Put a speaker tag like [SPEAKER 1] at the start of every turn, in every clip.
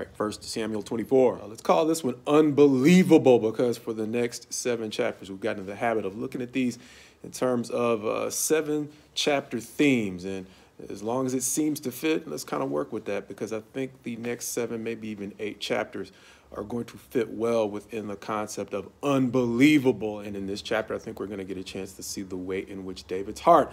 [SPEAKER 1] All right, 1 Samuel 24. Let's call this one unbelievable, because for the next 7 chapters, we've gotten into the habit of looking at these in terms of 7 chapter themes. And as long as it seems to fit, let's kind of work with that, because I think the next 7, maybe even 8 chapters are going to fit well within the concept of unbelievable. And in this chapter, I think we're going to get a chance to see the way in which David's heart,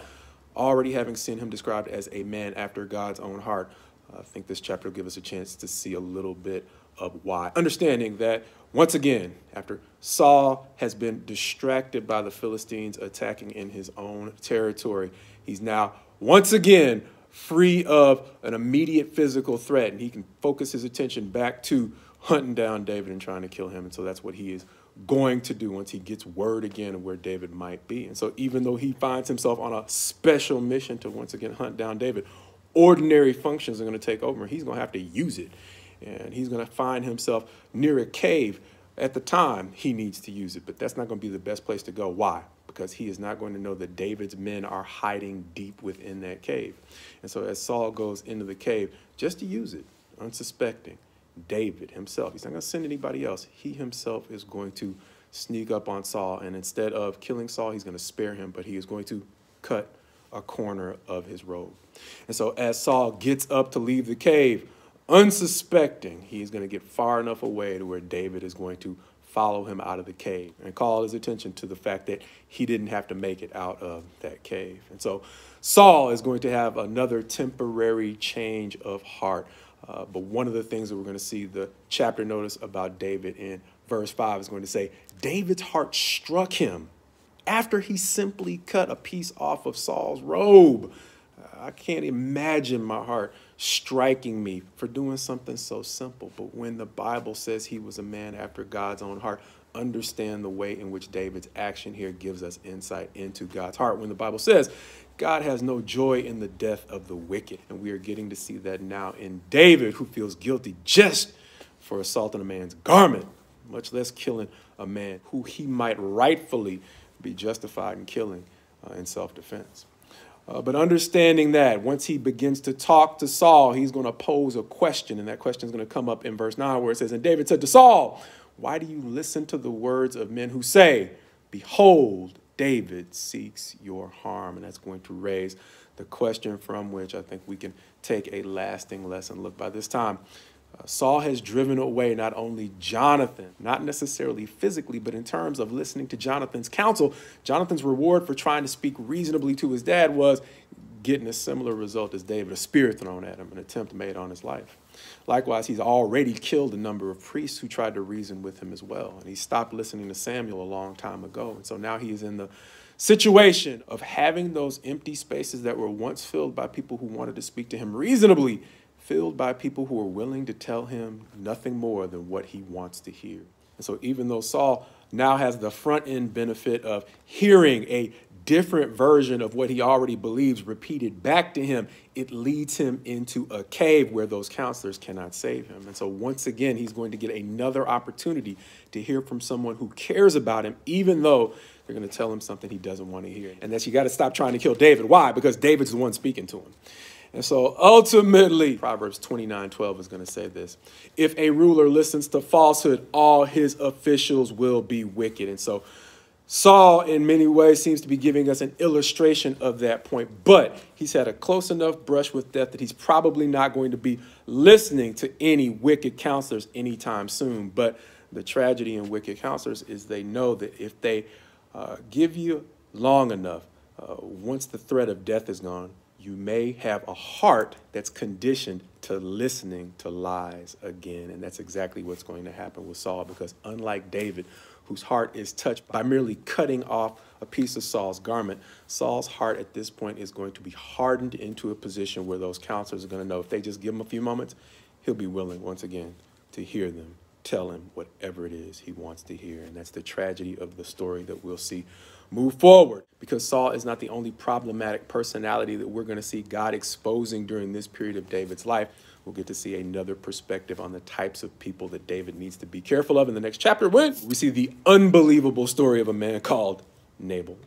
[SPEAKER 1] already having seen him described as a man after God's own heart, I think this chapter will give us a chance to see a little bit of why. Understanding that, once again, after Saul has been distracted by the Philistines attacking in his own territory, he's now once again free of an immediate physical threat, and he can focus his attention back to hunting down David and trying to kill him. And so that's what he is going to do once he gets word again of where David might be. And so even though he finds himself on a special mission to once again hunt down David, ordinary functions are going to take over, and he's going to have to use it. And he's going to find himself near a cave at the time he needs to use it. But that's not going to be the best place to go. Why? Because he is not going to know that David's men are hiding deep within that cave. And so as Saul goes into the cave just to use it, unsuspecting, David himself, he's not going to send anybody else. He himself is going to sneak up on Saul. And instead of killing Saul, he's going to spare him, but he is going to cut a corner of his robe. And so as Saul gets up to leave the cave, unsuspecting, he's going to get far enough away to where David is going to follow him out of the cave and call his attention to the fact that he didn't have to make it out of that cave. And so Saul is going to have another temporary change of heart. But one of the things that we're going to see the chapter notice about David in verse 5 is going to say, David's heart struck him after he simply cut a piece off of Saul's robe. I can't imagine my heart striking me for doing something so simple. But when the Bible says he was a man after God's own heart, understand the way in which David's action here gives us insight into God's heart. When the Bible says God has no joy in the death of the wicked, and we are getting to see that now in David, who feels guilty just for assaulting a man's garment, much less killing a man who he might rightfully be justified in killing in self-defense. But understanding that once he begins to talk to Saul, he's going to pose a question, and that question is going to come up in verse 9, where it says, and David said to Saul, why do you listen to the words of men who say, behold, David seeks your harm? And that's going to raise the question from which I think we can take a lasting lesson. Look, by this time, Saul has driven away not only Jonathan, not necessarily physically, but in terms of listening to Jonathan's counsel. Jonathan's reward for trying to speak reasonably to his dad was getting a similar result as David, a spear thrown at him, an attempt made on his life. Likewise, he's already killed a number of priests who tried to reason with him as well. And he stopped listening to Samuel a long time ago. And so now he is in the situation of having those empty spaces that were once filled by people who wanted to speak to him reasonably, filled by people who are willing to tell him nothing more than what he wants to hear. And so even though Saul now has the front end benefit of hearing a different version of what he already believes repeated back to him, it leads him into a cave where those counselors cannot save him. And so once again, he's going to get another opportunity to hear from someone who cares about him, even though they're going to tell him something he doesn't want to hear. And that's, you got to stop trying to kill David. Why? Because David's the one speaking to him. And so ultimately, Proverbs 29:12 is going to say this: if a ruler listens to falsehood, all his officials will be wicked. And so Saul, in many ways, seems to be giving us an illustration of that point. But he's had a close enough brush with death that he's probably not going to be listening to any wicked counselors anytime soon. But the tragedy in wicked counselors is they know that if they give you long enough, once the threat of death is gone, you may have a heart that's conditioned to listening to lies again. And that's exactly what's going to happen with Saul, because unlike David, whose heart is touched by merely cutting off a piece of Saul's garment, Saul's heart at this point is going to be hardened into a position where those counselors are going to know if they just give him a few moments, he'll be willing once again to hear them tell him whatever it is he wants to hear. And that's the tragedy of the story that we'll see move forward, because Saul is not the only problematic personality that we're going to see God exposing during this period of David's life. We'll get to see another perspective on the types of people that David needs to be careful of in the next chapter, when we see the unbelievable story of a man called Nabal.